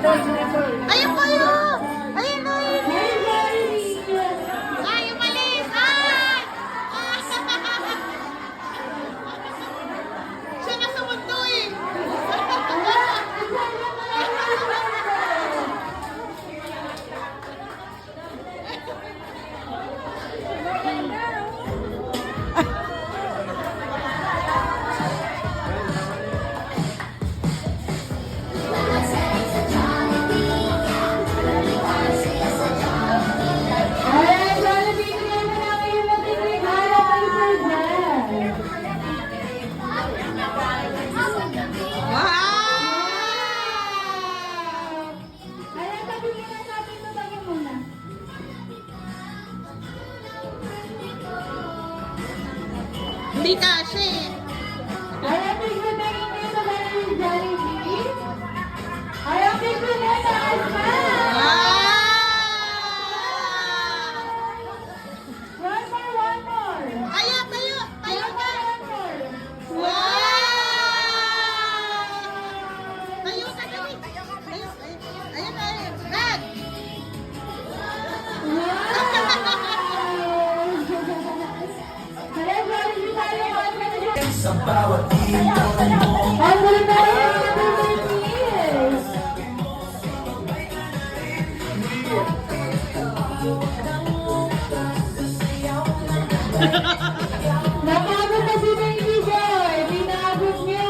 Ayun kayo! Ayun na yun! Ay, umalis! Ay! Siya na sa mundo eh! Hindi kasi. Ayaw ko na hindi sa galing Jollibee. Ayaw ko na sa Asma. One more. Ayaw, tayo! Tayo ka! One more. Tayo ka, dali! Tayo! Ayun na yun! Red! Ayaw Jollibee tayo. Sa bawat ibon mo Ang gulo na rin yung Philippines. Napagod na si Baby Boy. Pinagod niyo.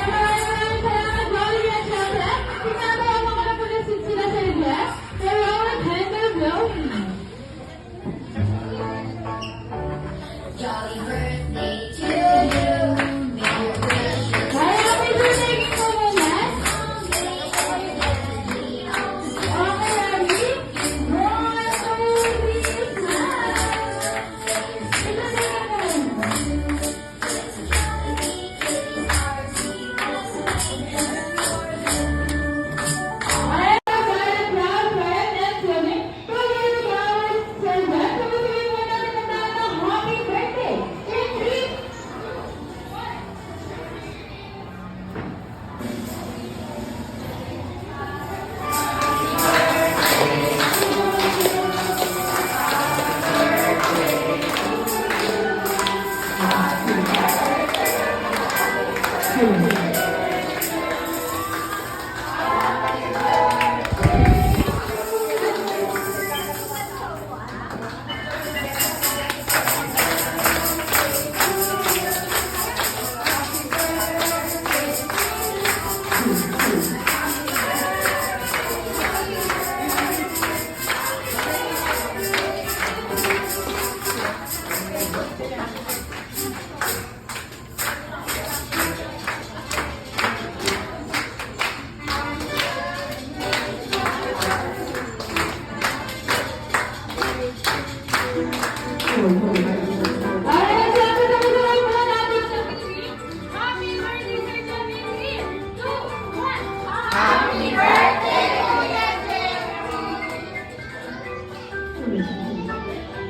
maraming salamat, Jollibee at syempre, pinagawa mo ko na po na sila Sir Jeff. Pero ang tender blowing. Jolly birthday to you. May your wish Kaya happy birthday ko muna. Okay, ready? 1, 2, 3,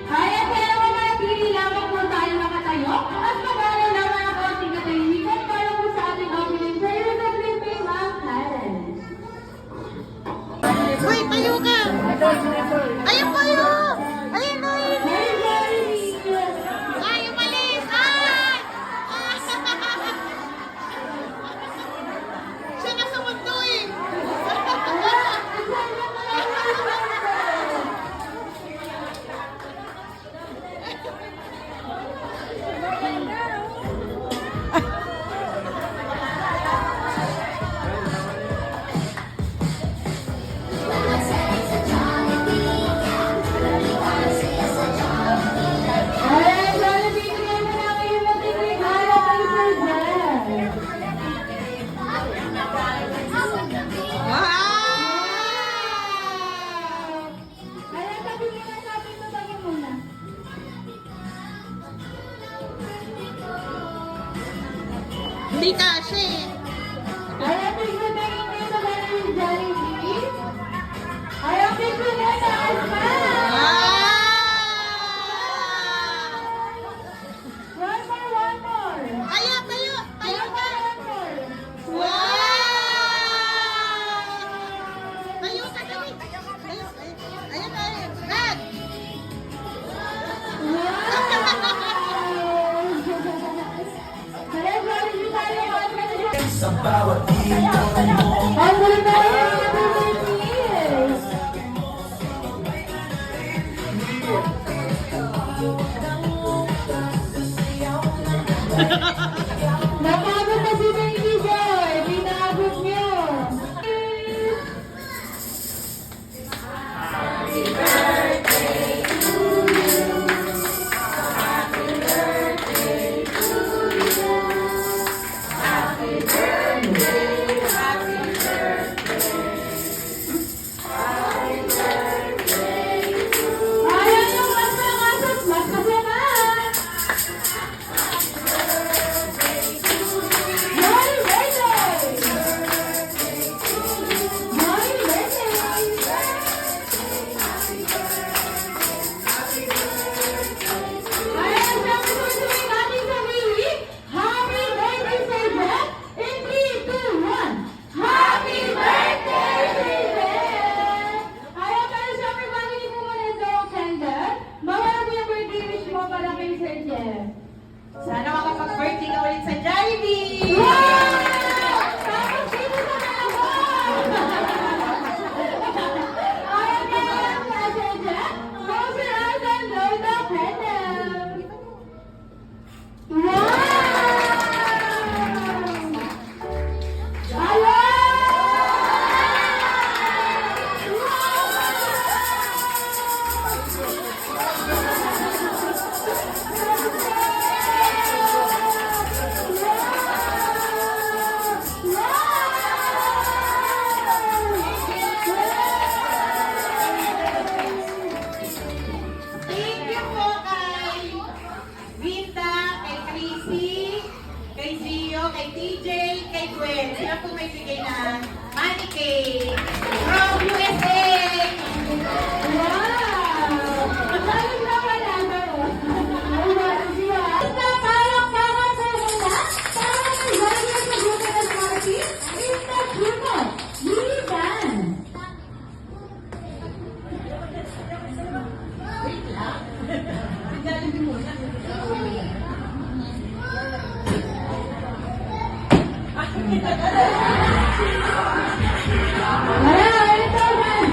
Kaya naman manatili lamang po tayo nakatayo at mag-aaral naman ang konting katahimikan para po sa ating opening prayer sa Philippine Mount Highlands. Uy, tayo ka! Ayun po yun! Ayun na yun! Ay, umalis! Ay! Siya nasa mundo eh! Ay, Jollibee, bigyan mo na kayo ng tigregalo kay Sir Jeff. Wow! Kaya sabihin na natin ito tayo muna. Hindi kasi eh. Kaya tignan na kayo sa kanyang Jollibee. Kaya tignan na taas pa. Wow! One more. Tayo, tayo! Tayo ka! One more. Wow! Tayo ka, dali! Tayo, ayun, ayun, ayun! Dad! Kaya Jollibee tayo at Sa bawat ibon mo ang galing na rin ang activities. Napagod na si Baby Joy. Pinagod niyo. Ayan yung mas pangasas, mas kasaman. Joy birthday! Joy birthday! Ayan, sabi ko tuwing ating sarili, Happy birthday, Sir Jeff! In 3, 2, 1, Happy birthday, Sir Jeff! Ayan, pero syempre bago niyo po muna ito ang kanda, mawala po yung birthday wish mo para kay Sir Jeff. Sana makapag-birthday ka ulit sa Jollibee! Wow! Tapos dito sa dalawa! Ayan kaya ang Sir Jeff, close your eyes and blow the candle! Wow! Casey, kay Gio, kay TJ, kay Gwen. Sila po may bigay ng money cake from USA. Wow! Maraming naman oh. Basta palakpakan sa kanila para mag-join sa grupo ng party in the grupo. Liban! Maraming naman!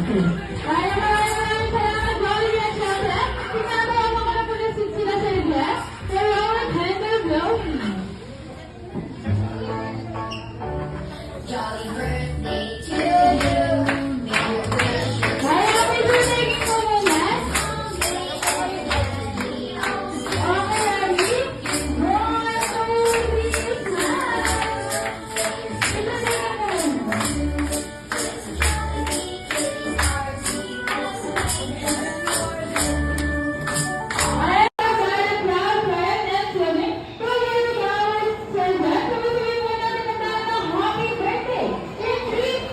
Maraming salamat, Dolly at syempre, sinama mo ko na po sila sa request. Pero ang tender blowing. Jolly birthday to you. May your wish Happy birthday po muna. Okay, ready? 1, 2, 3, Happy birthday! In 3,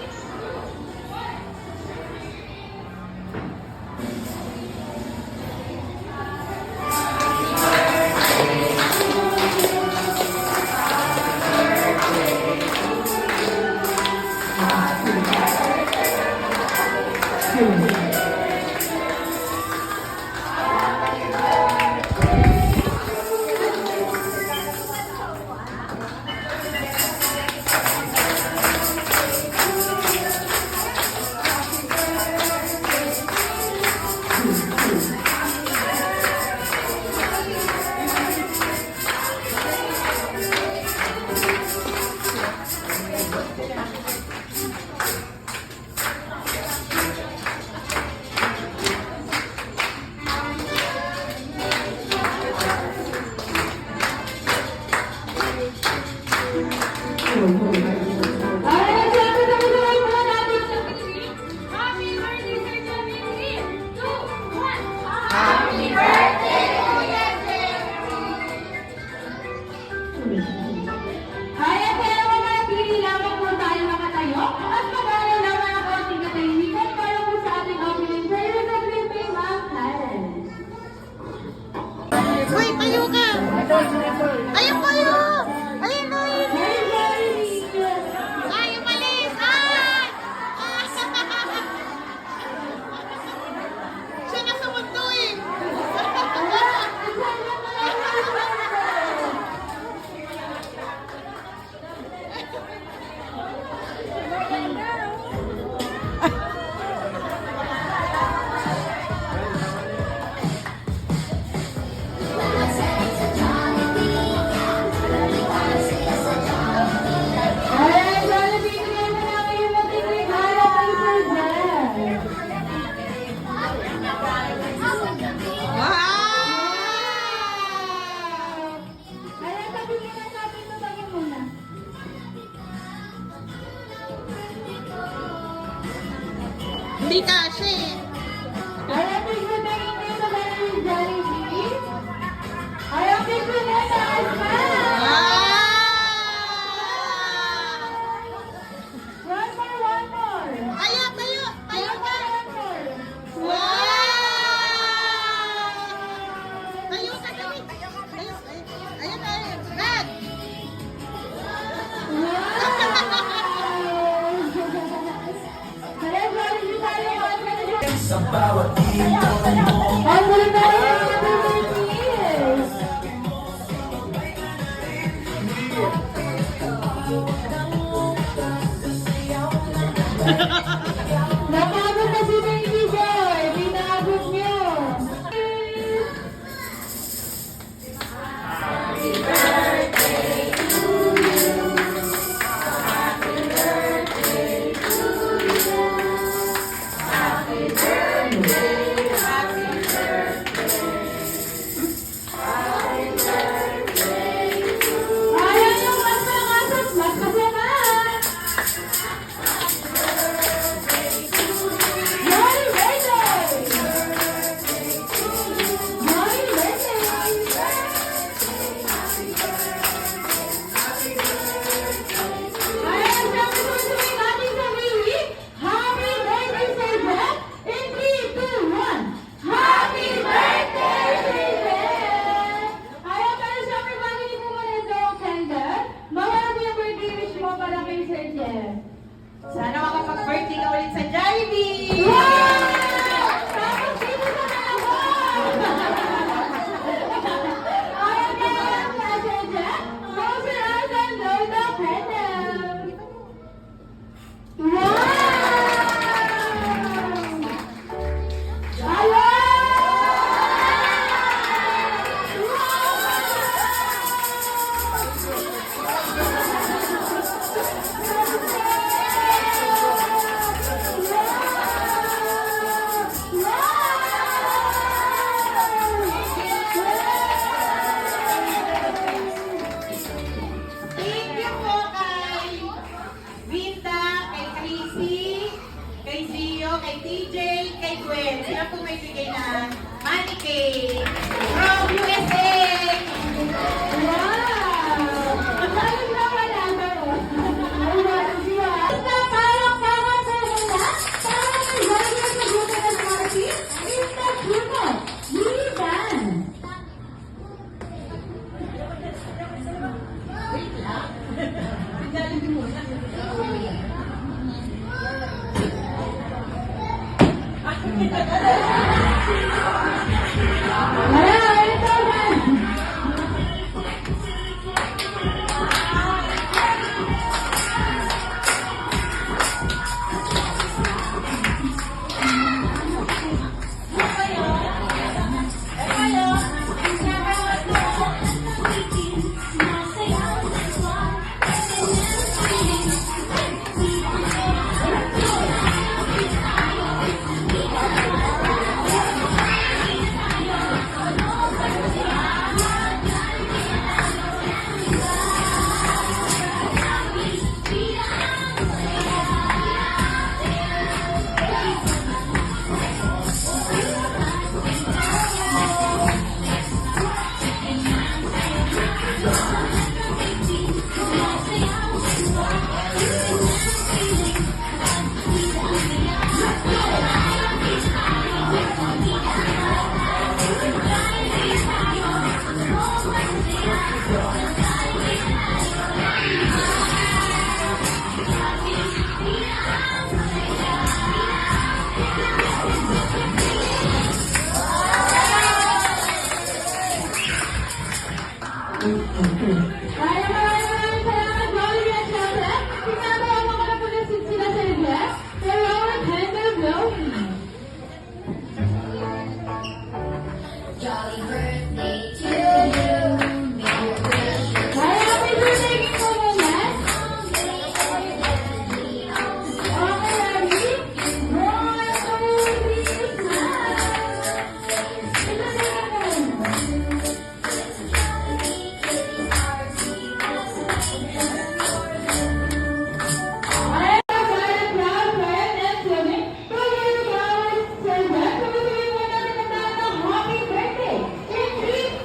Alright, syempre sabay-sabay muna natin sa music. Happy birthday, Sir Johnny! 3, 2, 1. Happy birthday, Kuya Jerry! Kaya kaya manatili lamang po tayo makatayo at mag-aaral lamang ang konting katahimikan para po sa ating opening prayer sa Philippine Mount Highlands. Uy, tayo ka! Ayun kayo! Ayun na yun! Very, very Ay, umalis! Ay! Siya na sa mundo eh! Alright, Jollibee, bigyan mo na kayo ng regalo kay Sir Jen. Wow! Kaya sabihin na natin ito tayo muna. Hindi kasi. Alright, bigyan na kayo sa Jollibee. sa bawat dito mo. Ang galing na rin ang mga birthdays! Napagod na si Baby Boy! Pinagod niyo! Ayaw yung mas mangasas, mas masyaman! Joy birthday! Joy birthday! Ayaw sabi ko tuwing natin sabihin, Happy birthday, Sir Jeff! In 3, 2, 1! Happy birthday, Sir Jeff! Ayaw pero syempre bago niyo po muna ito ang candle, mawala po yung birthday wish mo para kay Sir Jeff. Sana makapag-birthday ka ulit sa Jollibee! Wow! Tapos dito sa nalabas! Ayaw kaya sa Sir Jeff, close your eyes and blow the candle! Wow! Thank you po kay Vinda, kay Chrissy, kay Gio, kay TJ, kay Gwen. Sila po may bigay ng money cake from USA! Wow! Galing na pala ako. Basta parang sa nila, parang may galing sa grupo ng party, is the grupo, Liban. Wala, ito man. Maraming salamat, Jollibee at syempre, pinagawa mo na po na sila sa Jeff, pero ang candle blowing. Jolly birthday to you. May your wishes Kaya happy birthday king po muna. Okay, ready? 1, 2, 3, smile! Ito na yun. Ay, proud, proud, and swimming. Tuloy yung flowers, Sir Jeff. Tuloy mo na rin ang happy birthday. In 3,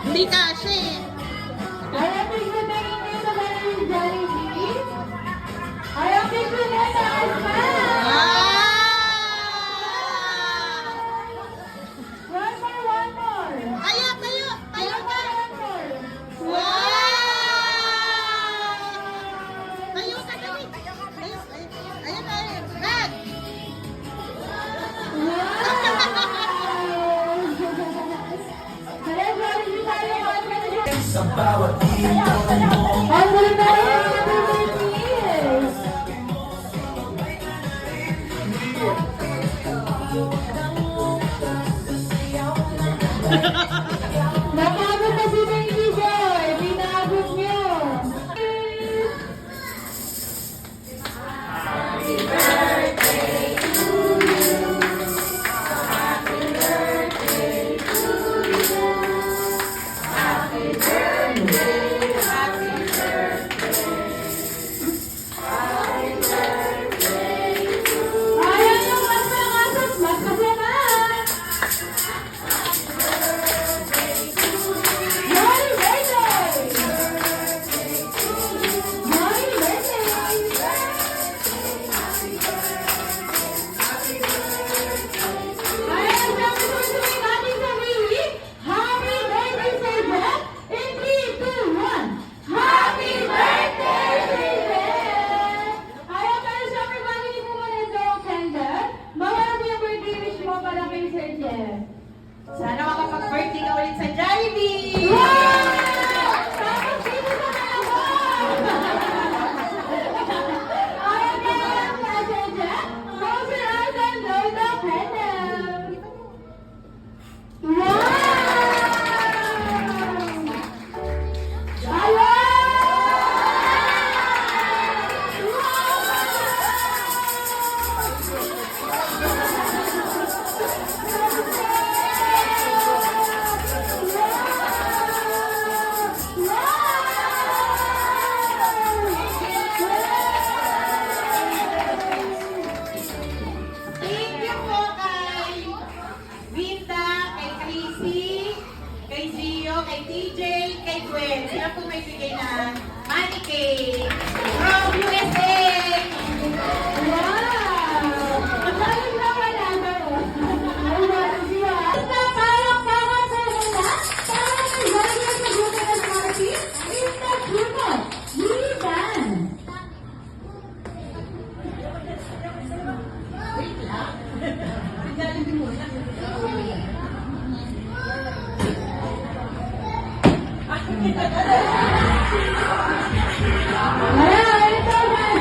Hindi kasi. Ayaw picture na hindi sa kanya yung Jollibee. Ayaw picture na taas pa. One more. Tayo, tayo. Tayo ka. One more. Wow! Tayo ka, dali. Tayo. Ayun, ayun. Red. Kaya Jollibee tayo, one Sa bawat ibon mo Ang galing na rin, Happy birthday! Napagod na si Baby Boy! Pinagod niyo! Ayan yung asang-asang magkasama! Happy birthday! Happy birthday! Ayan, sabi ko sa may natin sa Willy, happy birthday sa Jeff! In 3, 2, 1, happy birthday, Jeff! Ayan, pero syempre, bago niyo po muna ito ang candle, mawala mo yung birthday wish mo para kay Sir Jeff. Sana makapag-birthday ka ulit sa Jollibee! Wow! Tapos dito sa kalabaw! Ayan na, Sir Jeff. Close your eyes and blow the candle. Wow! Thank you po kay Vinda, kay Chrissy, kay Gio, kay TJ, kay Gwen. Sila po may bigay ng money cake from USA! Wow! Galing na wala na oh. Ay, wala siya. Basta parang sa kanila, parang may galing sa grupo ng party, is the grupo, Liban. Ayan, ito man.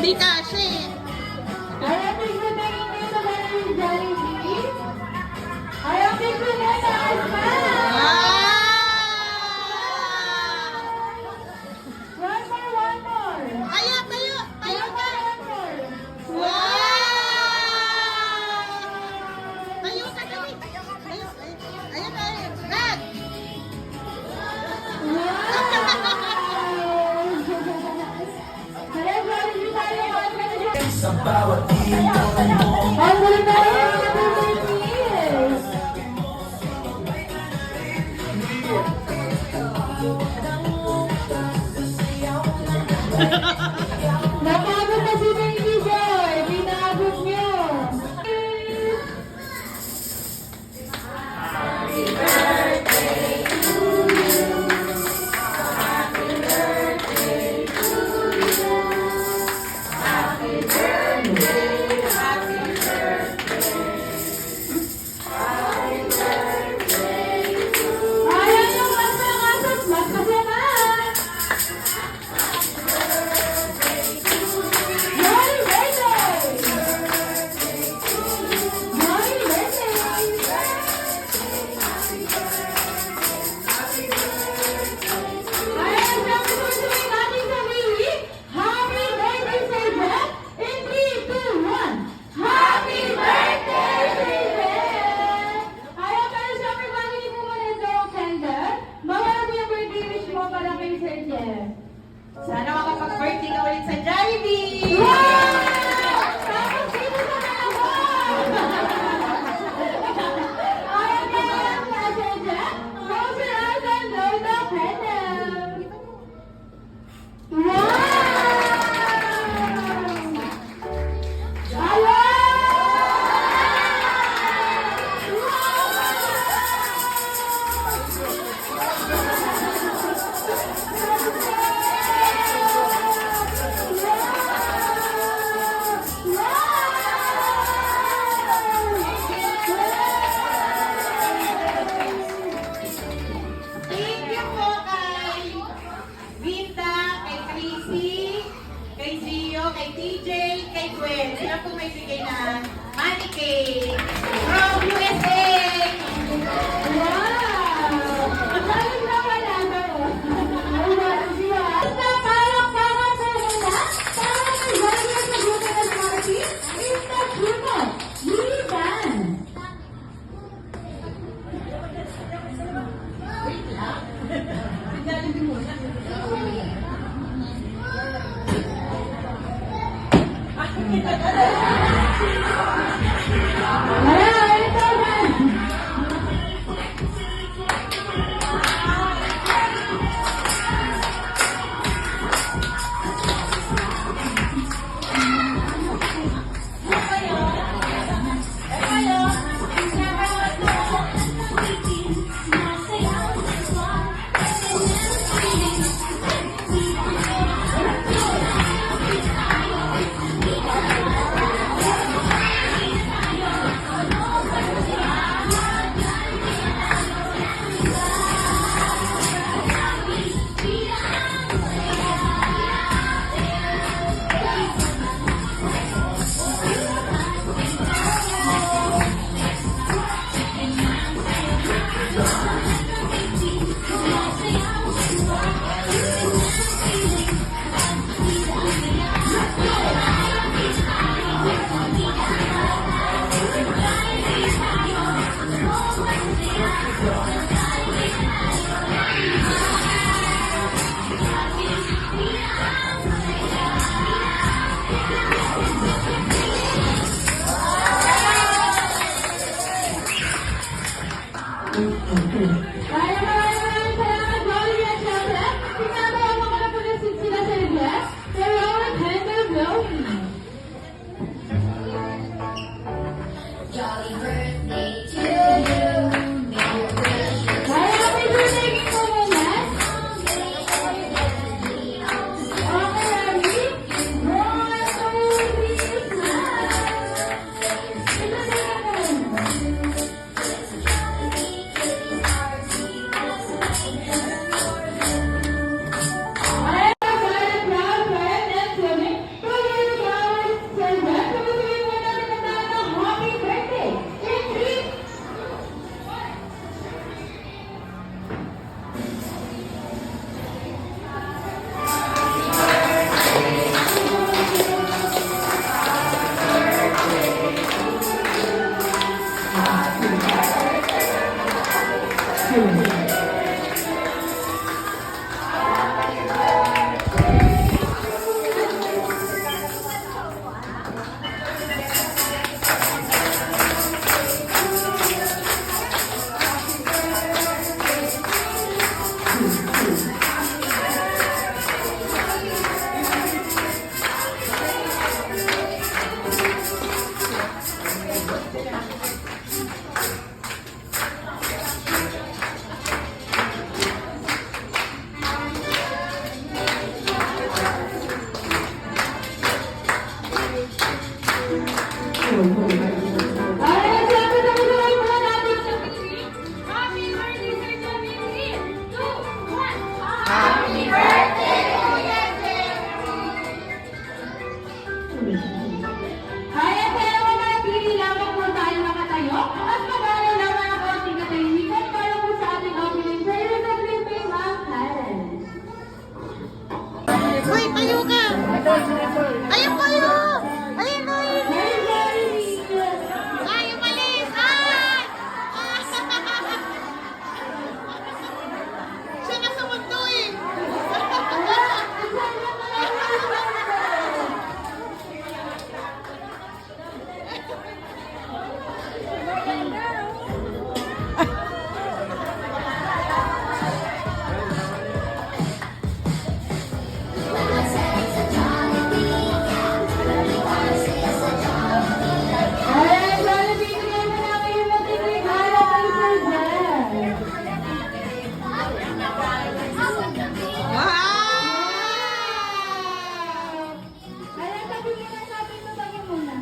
Hindi kasi. Ayaw tignan na hindi sa kanyang Jollibee. Ayaw tignan na sa asma. One more. Tayo, tayo. Tayo ka. One more. Wow! Tayo ka, dali. Tayo. Ayan, ayan. Red. Kaya Jollibee tayo. Sa bawat ibon mo Ang huli na rin ang Jollibee. Napagod na si Baby Boy. Pinagod niyo. Ayaw yung asang-asang magkasaman. Happy birthday! Happy birthday! Ayaw ang susunod natin sabihin, Happy birthday, Sir Jeff! In 3, 2, 1. Happy birthday, Sir Jeff! Ayaw pero syempre bago hindi mo muna ito ang candle, bawal mo yung birthday wish mo para kay Sir Jeff. Sana makapag-birthday ka ulit sa Jollibee! Wow! Tapos dito sa dalawa! Ayaw kaya ang Sir Jeff, close your eyes and blow the candle. Wow! Thank you po kay Vinta, kay Chrissy, kay Gio, kay TJ, kay Gwen. Sila po may bigay ng money cake from USA! Wow! Galing na wala na oh. Ayun, siya. Basta parang sa hila, parang may galing sa grupo ng marketing, in the grupo, Liban. Wala, ito na. Maraming salamat, Jollibee at syempre, pinagawa mo ko na po na sila sa Jeff, pero ang candle blowing. Jolly birthday to you. May your wish Kaya happy birthday ko muna. Okay, ready? 1, 2, 3, smile. Ito na naman. Alright, sabi na tuloy muna natin sa music. Happy birthday, Sir Jeremy! 3, 2, 1. Happy birthday, Kuya Jeremy! Kaya kaya manatili lamang po tayo nakatayo at mag-aaral lamang ang konting katahimikan para po sa ating opening prayer of Living Mount Highlands. Uy, tayo ka! Ayun kayo! Ayun na yun! Hey, Jeremy! Ay, umalis! Ay! Siya na sa mundo eh! Alright, Jollibee, bigyan mo namin yung matinding harap kay Sir Jeff. Kaya sabihin na natin ito, tayo muna.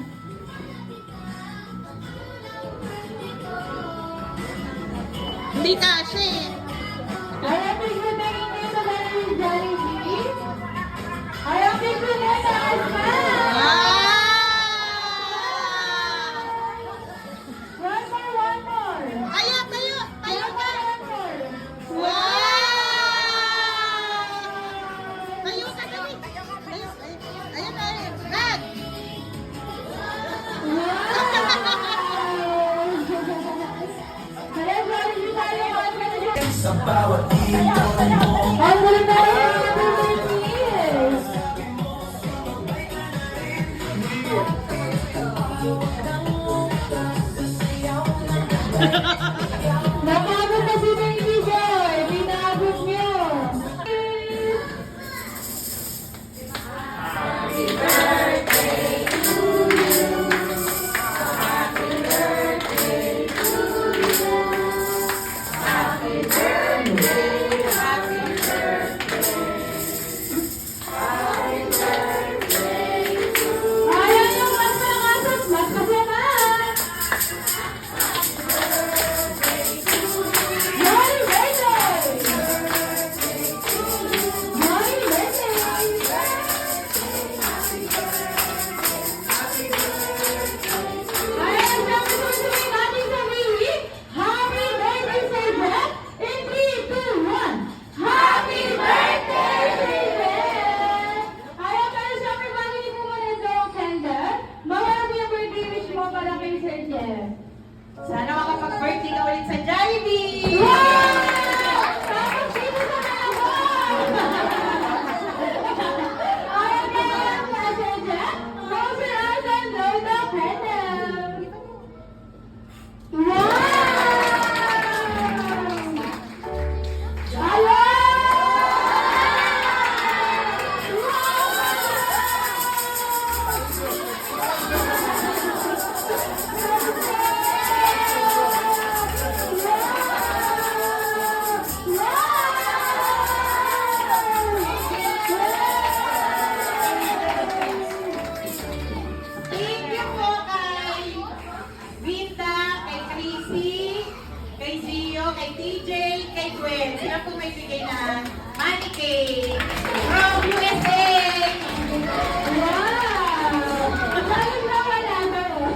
Hindi kasi. Kaya bigyan na rin ito sa Jollibee. Kaya bigyan na sa Asma. One more. Tayo, tayo! Tayo ka! One more. Wow! Tayo ka, dali! Tayo, ayun na, ayun. Brad! Kaya Jollibee tayo, one more. Sa bawat ibon mo Ang galing na rin ang Jollibee. Napagod na si Baby Joy. Pinagod niyo. Ayaw niyo mas mangasas, mas masyaman. Joy birthday! Joy birthday! Kaya sabi ko tuloy natin sa music, Happy birthday, Sir Jeff! In 3, 2, 1. Happy birthday, Sir Jeff! Kaya pero syempre bago niyo po muna ito ang candle, mawala po yung birthday wish mo para kay Sir Jeff. Sana makapag-birthday ka ulit sa Jollibee! Wow! Tapos dito sa nalabas! Ayaw kaya sa Sir Jeff, close your eyes and blow the candle! Wow! Thank you po kay Vinda, kay Chrissy, kay Gio, kay TJ, kay Gwen. Sila po may bigay ng money cake from USA! Wow! Galing na wala na po.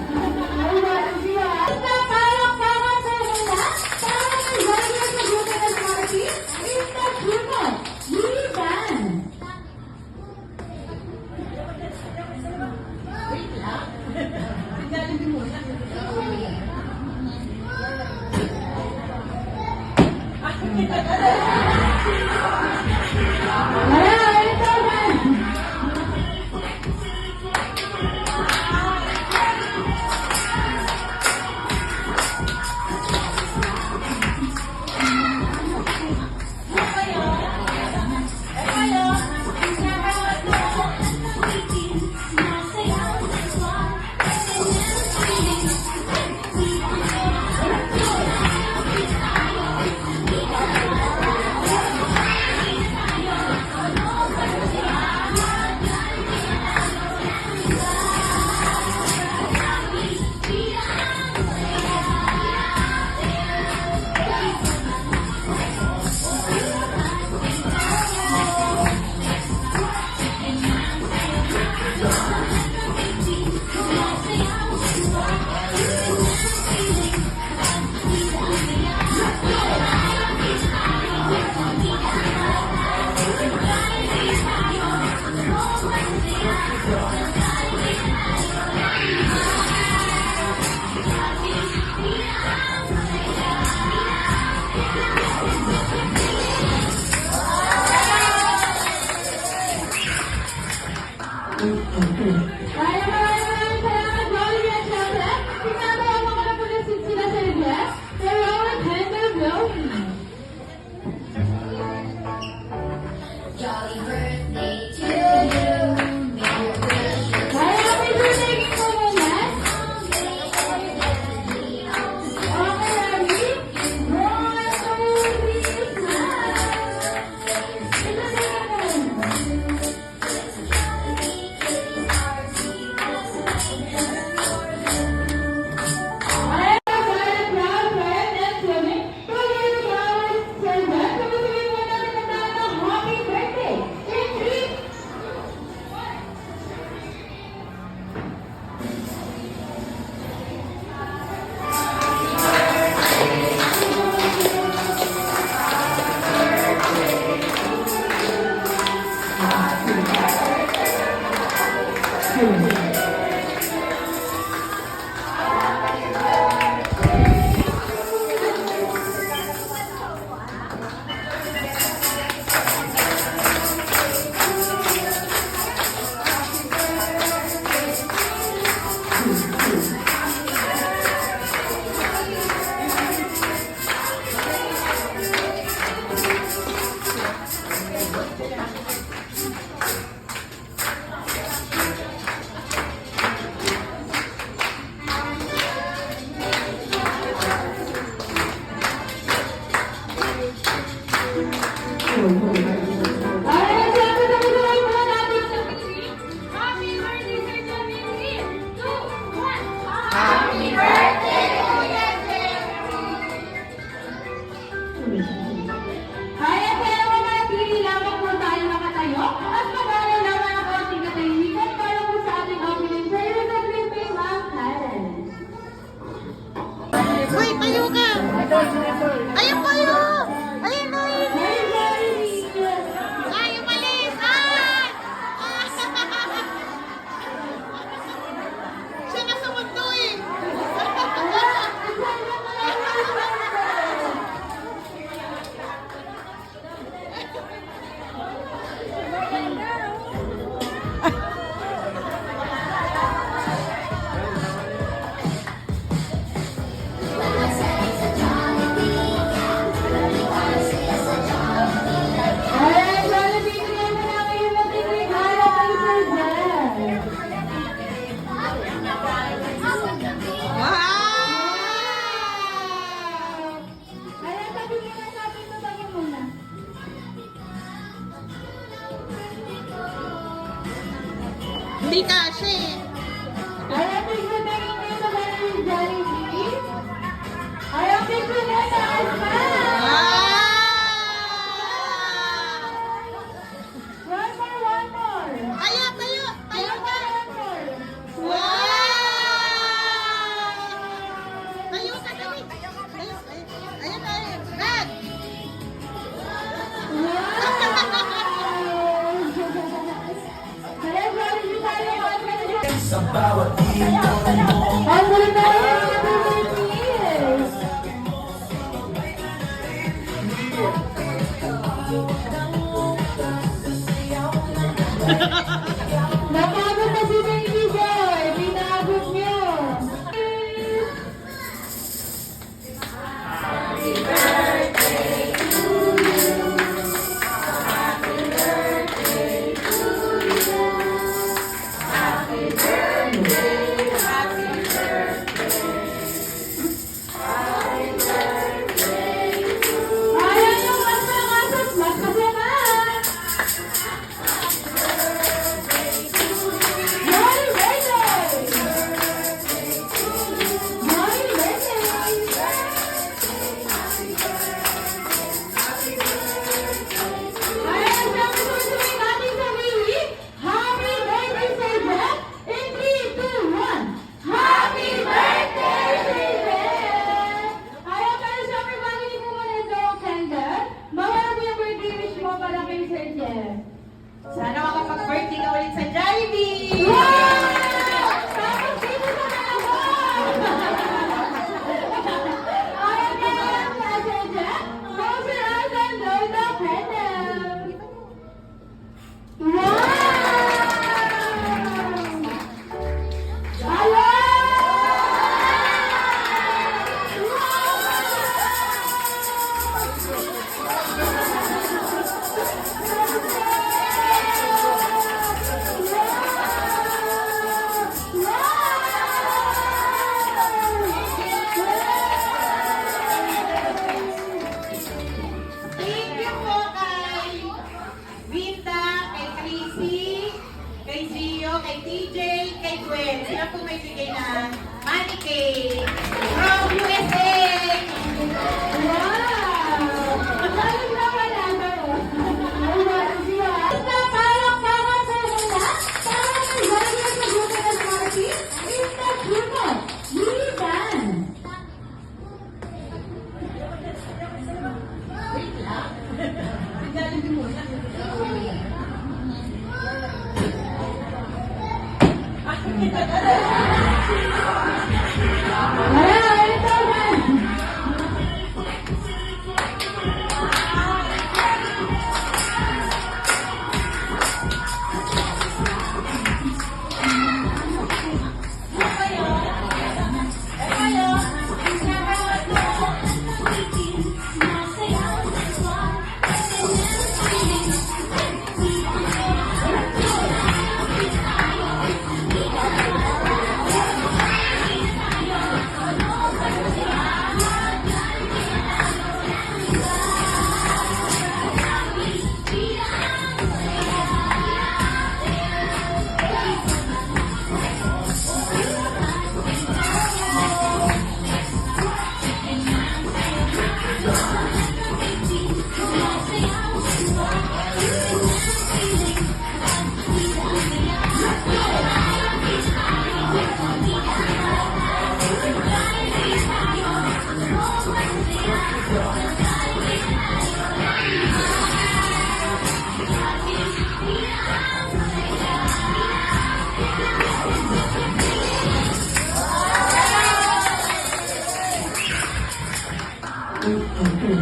Basta parang sa nila, parang nagwagi sa grupo ng party, is the grupo, Liban. Ayan, ito naman. Maraming salamat, Jolie at syempre, sinamayan mo ko na po na sila sa Rivia, the Rowan Handler Blowing. Jolly birthday to you. May your wishes Kaya happy birthday ko muna. Okay, ready? 1, 2, 3, smile. Ito na yun. Ayan, Brian Brown, Brian and Swimming. Tuloy yung flowers, Sir Jack. Tuloy mo natin ang tawag ng happy birthday. In 3, Ayan, siyempre, tuloy mo natin ang happy birthday, Sir Jack. 3, 2, 1. Happy birthday, Kuya Kaya kaya manatili lamang po tayo nakatayo at mag-aral lamang ang konting katahimikan para po sa ating opening prayer sa Philippine Mount Highlands. Uy, tayo ka! Ayun kayo! Ayun na yun! Very, very Ay, umalis! Ah! Siya nasa mundo eh! Ayan, sana bibigyan mo na kayo ng tinigala kay Sir Jack. Wow! Ayan, sabihin na natin ito tayo muna. Hindi kasi eh. Ayan, tignan na rin dito ba ng Jollibee? Ayan, tignan na taas pa! Wow! One more. Tayo, tayo! Tayo ka! One more. Wow! Tayo ka, dali! Tayo, ayun, ayun, ayun! Red! Ayan, Jollibee tayo. Sa bawat ibon mo Ang galing na rin, happy birthday! Sana makapag-birthday ka ulit sa Jollibee! Wow! Tapos dito sa dalawa! Ayan na ang pasensya. Moser Asan Lola Penel. Wow! Hello! Thank you po kay Vinda, kay Chrissy, kay Gio, kay TJ, kay Gwen. Sila po may bigay ng money cake from USA! Wow! Galing naman natin. Basta parang sa kanila, parang may gano'n sa grupo ng party, is the grupo, Liban. Wala, ito man.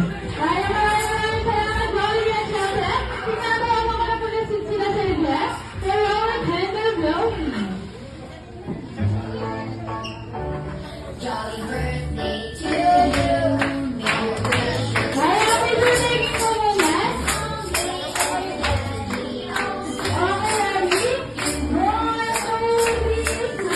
Maraming salamat, Dolly at syempre, sinabay ako mga pulisit sila sa inglés, pero ang tender blowing. Jolly birthday to you. May your wish Kaya happy birthday ko naman. Okay, ready? 1, 2, 3,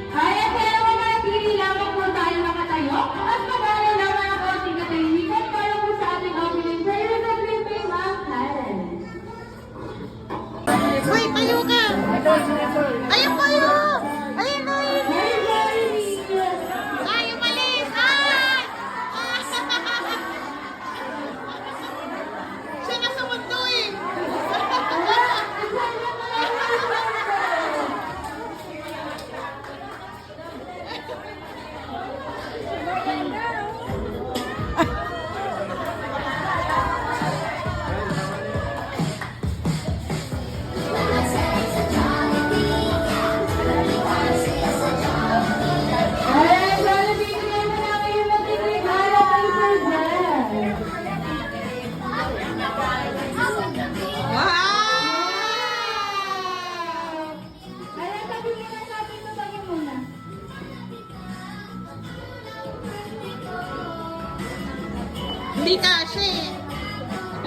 Kaya pero manatili lamang po tayo nakatayo at mag-aaral naman ang konting katahimikan para po sa ating opening prayer sa Philippine Love Challenge. Uy, tayo ka! Ayun pa yun! Ayun na yun! Very, very Ay, umalis! Ay! Siya nasa mundo eh!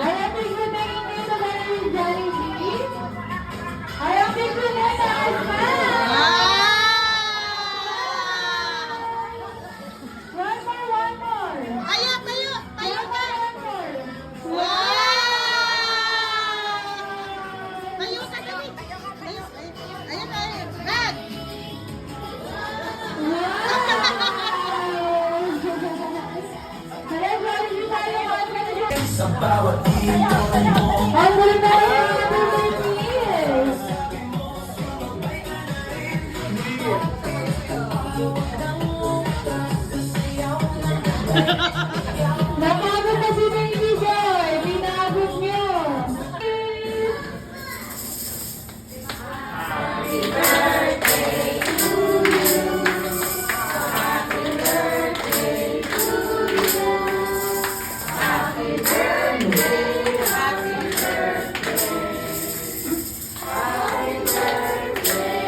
Ayating ko na hindi sa kanyang Jollibee. Ayating ko na sa Asma. One more. Tayo, tayo, tayo ka. One more. Tayo ka, dali. Tayo. Ayun, ayun. Red. Sa bawat ibon mo Ang galing na rin ang Philippines. Napagod na si Baby Joy. Pinagod niyo.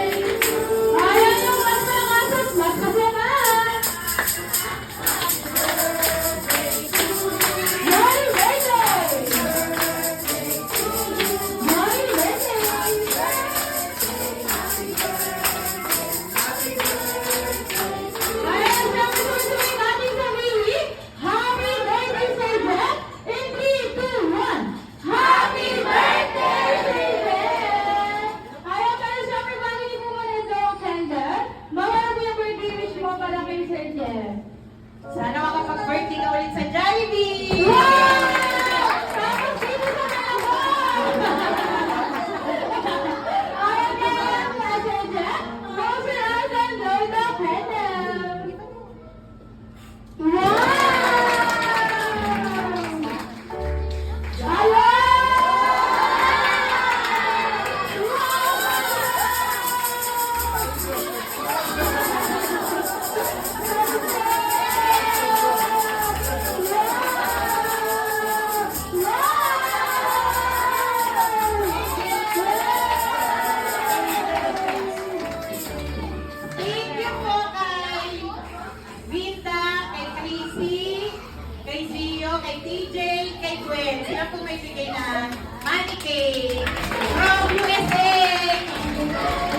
Ayaw yung mas masaman. Happy birthday! Happy birthday! Ayaw sabi ko tuwing ating sarili. Happy birthday, Sir Jeff! In 3, 2, 1. Happy birthday, Sir Jeff! Ayaw tayo syempre pagiging mo muna ito, Kendall. Bawal mo yung birthday wish mo para kay Sir Jeff. Sana makapag-birthday ka ulit sa Jollibee. Wow! Tapos dito sa kalabang! Ayaw kaya ang Sir Jeff. Close your eyes and blow the candle. Wow! Thank you po kay Vinda, kay Chrissy, kay Gio, kay TJ, kay Gwen. Sila po may bigay ng money cake from USA.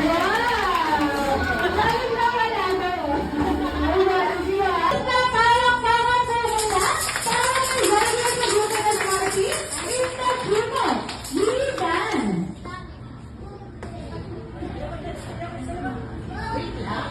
Wow! Galing na wala na oh. Ayan, siya. Basta parang sa hila, parang nagagawa sa grupo ng party, in the grupo, Liban. Wait lang.